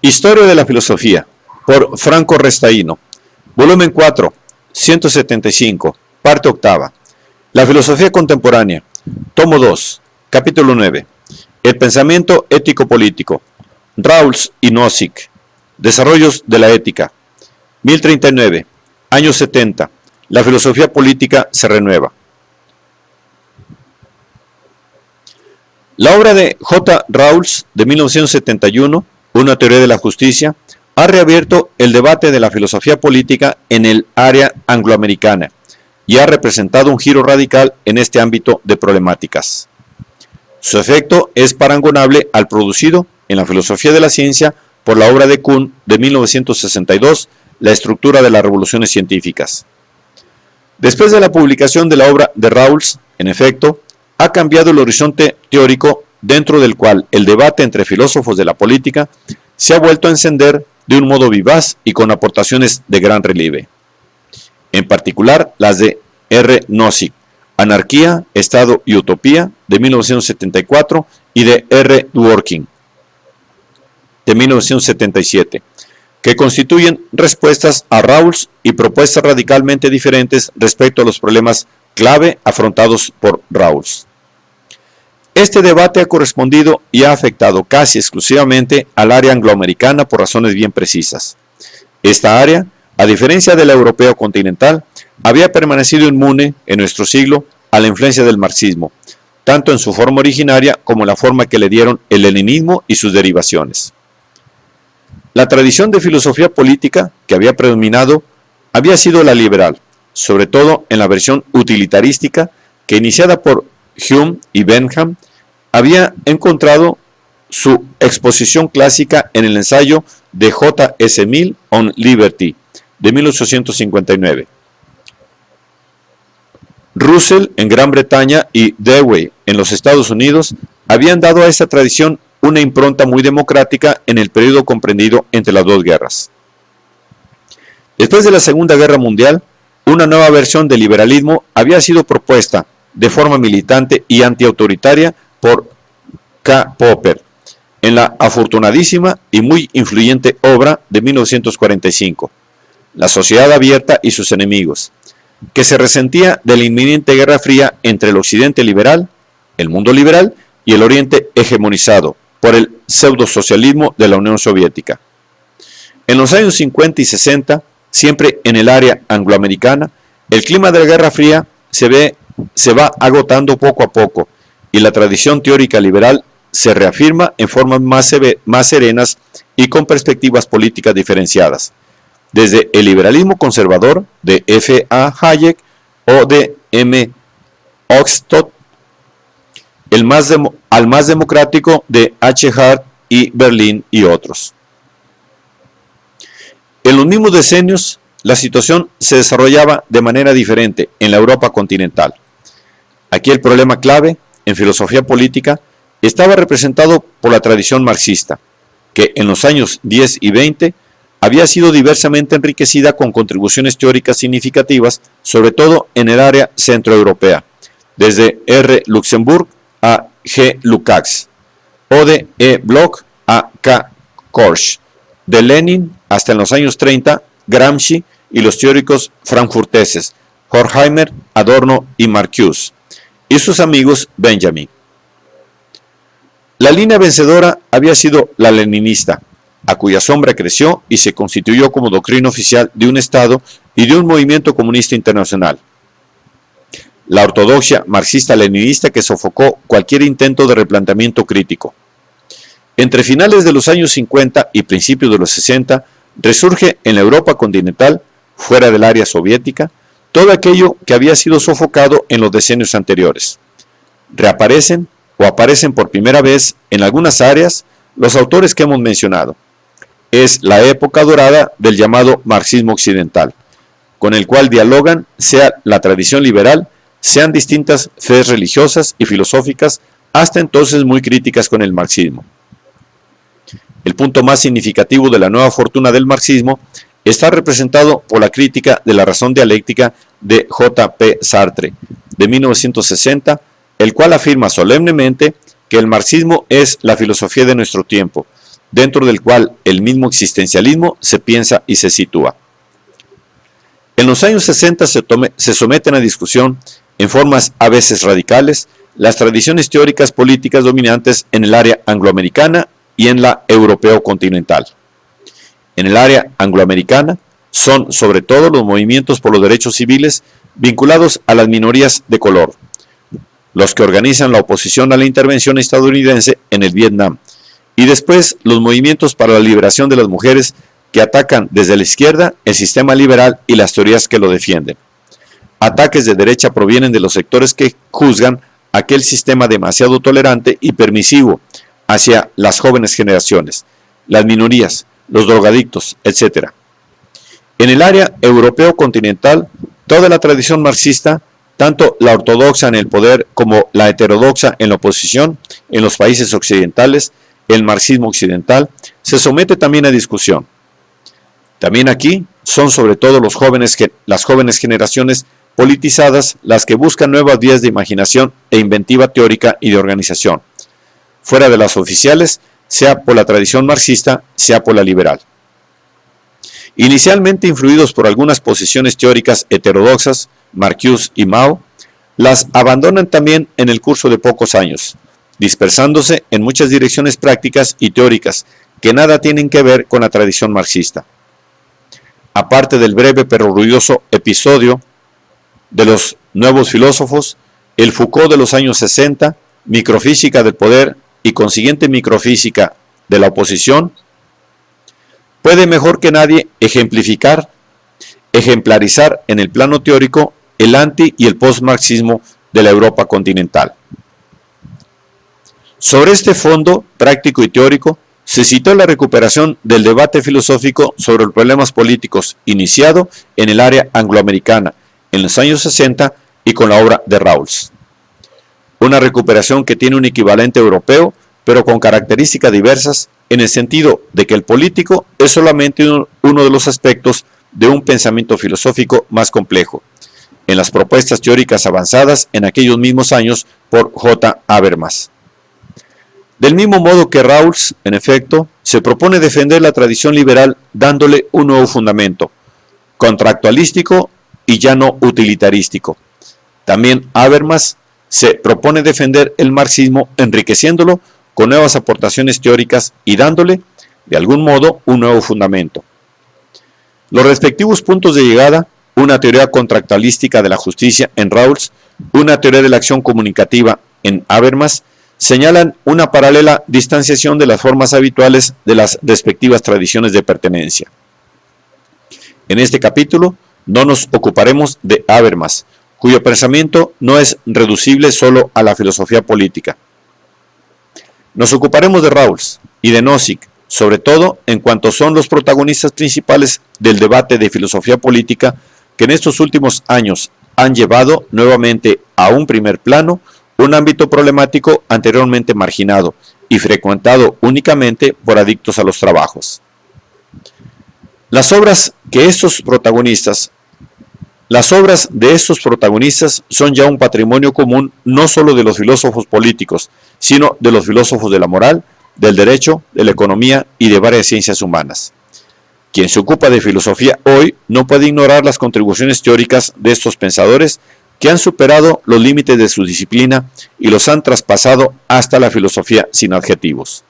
Historia de la filosofía, por Franco Restaino, volumen 4, 175, parte octava. La filosofía contemporánea, tomo 2, capítulo 9. El pensamiento ético-político, Rawls y Nozick. Desarrollos de la ética. 1039, años 70. La filosofía política se renueva. La obra de J. Rawls de 1971, Una teoría de la justicia, ha reabierto el debate de la filosofía política en el área angloamericana y ha representado un giro radical en este ámbito de problemáticas. Su efecto es parangonable al producido en la filosofía de la ciencia por la obra de Kuhn de 1962, La estructura de las revoluciones científicas. Después de la publicación de la obra de Rawls, en efecto, ha cambiado el horizonte teórico dentro del cual el debate entre filósofos de la política se ha vuelto a encender de un modo vivaz y con aportaciones de gran relieve. En particular, las de R. Nozick, Anarquía, Estado y Utopía, de 1974, y de R. Dworkin, de 1977, que constituyen respuestas a Rawls y propuestas radicalmente diferentes respecto a los problemas clave afrontados por Rawls. Este debate ha correspondido y ha afectado casi exclusivamente al área angloamericana por razones bien precisas. Esta área, a diferencia de la europea continental, había permanecido inmune en nuestro siglo a la influencia del marxismo, tanto en su forma originaria como en la forma que le dieron el leninismo y sus derivaciones. La tradición de filosofía política que había predominado había sido la liberal, sobre todo en la versión utilitarística que, iniciada por Hume y Bentham, había encontrado su exposición clásica en el ensayo de J. S. Mill on Liberty, de 1859. Russell en Gran Bretaña y Dewey en los Estados Unidos habían dado a esta tradición una impronta muy democrática en el periodo comprendido entre las dos guerras. Después de la Segunda Guerra Mundial, una nueva versión del liberalismo había sido propuesta de forma militante y antiautoritaria por K. Popper en la afortunadísima y muy influyente obra de 1945, La sociedad abierta y sus enemigos, que se resentía de la inminente guerra fría entre el occidente liberal, el mundo liberal, y el oriente hegemonizado por el pseudosocialismo de la Unión Soviética. En los años 50 y 60, siempre en el área angloamericana, el clima de la Guerra Fría se va agotando poco a poco y la tradición teórica liberal se reafirma en formas más serenas y con perspectivas políticas diferenciadas, desde el liberalismo conservador de F. A. Hayek o de M. Oxtott, al más democrático de H. Hart y Berlín y otros. En los mismos decenios, la situación se desarrollaba de manera diferente en la Europa continental. Aquí el problema clave, en filosofía política, estaba representado por la tradición marxista, que en los años 10 y 20 había sido diversamente enriquecida con contribuciones teóricas significativas, sobre todo en el área centroeuropea, desde R. Luxemburg a G. Lukács, o de E. Bloch a K. Korsch, de Lenin hasta en los años 30, Gramsci y los teóricos frankfurteses, Horkheimer, Adorno y Marcuse, y sus amigos Benjamin. La línea vencedora había sido la leninista, a cuya sombra creció y se constituyó como doctrina oficial de un Estado y de un movimiento comunista internacional. La ortodoxia marxista-leninista que sofocó cualquier intento de replanteamiento crítico. Entre finales de los años 50 y principios de los 60, resurge en la Europa continental, fuera del área soviética, todo aquello que había sido sofocado en los decenios anteriores. Reaparecen o aparecen por primera vez en algunas áreas los autores que hemos mencionado. Es la época dorada del llamado marxismo occidental, con el cual dialogan sea la tradición liberal, sean distintas fees religiosas y filosóficas, hasta entonces muy críticas con el marxismo. El punto más significativo de la nueva fortuna del marxismo está representado por la crítica de la razón dialéctica de J. P. Sartre, de 1960, el cual afirma solemnemente que el marxismo es la filosofía de nuestro tiempo, dentro del cual el mismo existencialismo se piensa y se sitúa. En los años 60 se someten a discusión, en formas a veces radicales, las tradiciones teóricas políticas dominantes en el área angloamericana y en la europeo continental. En el área angloamericana son sobre todo los movimientos por los derechos civiles vinculados a las minorías de color, los que organizan la oposición a la intervención estadounidense en el Vietnam, y después los movimientos para la liberación de las mujeres que atacan desde la izquierda el sistema liberal y las teorías que lo defienden. Ataques de derecha provienen de los sectores que juzgan aquel sistema demasiado tolerante y permisivo hacia las jóvenes generaciones, las minorías, los drogadictos, etc. En el área europeo continental, toda la tradición marxista, tanto la ortodoxa en el poder como la heterodoxa en la oposición, en los países occidentales, el marxismo occidental, se somete también a discusión. También aquí son sobre todo las jóvenes generaciones politizadas las que buscan nuevas vías de imaginación e inventiva teórica y de organización, fuera de las oficiales, sea por la tradición marxista, sea por la liberal. Inicialmente influidos por algunas posiciones teóricas heterodoxas, Marcuse y Mao, las abandonan también en el curso de pocos años, dispersándose en muchas direcciones prácticas y teóricas que nada tienen que ver con la tradición marxista. Aparte del breve pero ruidoso episodio de los nuevos filósofos, el Foucault de los años 60, microfísica del poder y consiguiente microfísica de la oposición, puede mejor que nadie ejemplarizar en el plano teórico el anti y el postmarxismo de la Europa continental. Sobre este fondo práctico y teórico se citó la recuperación del debate filosófico sobre los problemas políticos iniciado en el área angloamericana en los años 60 y con la obra de Rawls. Una recuperación que tiene un equivalente europeo, pero con características diversas, en el sentido de que el político es solamente uno de los aspectos de un pensamiento filosófico más complejo, en las propuestas teóricas avanzadas en aquellos mismos años por J. Habermas. Del mismo modo que Rawls, en efecto, se propone defender la tradición liberal dándole un nuevo fundamento, contractualístico y ya no utilitarístico. También Habermas se propone defender el marxismo enriqueciéndolo con nuevas aportaciones teóricas y dándole, de algún modo, un nuevo fundamento. Los respectivos puntos de llegada, una teoría contractualística de la justicia en Rawls, una teoría de la acción comunicativa en Habermas, señalan una paralela distanciación de las formas habituales de las respectivas tradiciones de pertenencia. En este capítulo no nos ocuparemos de Habermas, cuyo pensamiento no es reducible solo a la filosofía política. Nos ocuparemos de Rawls y de Nozick, sobre todo en cuanto son los protagonistas principales del debate de filosofía política que en estos últimos años han llevado nuevamente a un primer plano un ámbito problemático anteriormente marginado y frecuentado únicamente por adictos a los trabajos. Las obras de estos protagonistas son ya un patrimonio común no solo de los filósofos políticos, sino de los filósofos de la moral, del derecho, de la economía y de varias ciencias humanas. Quien se ocupa de filosofía hoy no puede ignorar las contribuciones teóricas de estos pensadores que han superado los límites de su disciplina y los han traspasado hasta la filosofía sin adjetivos.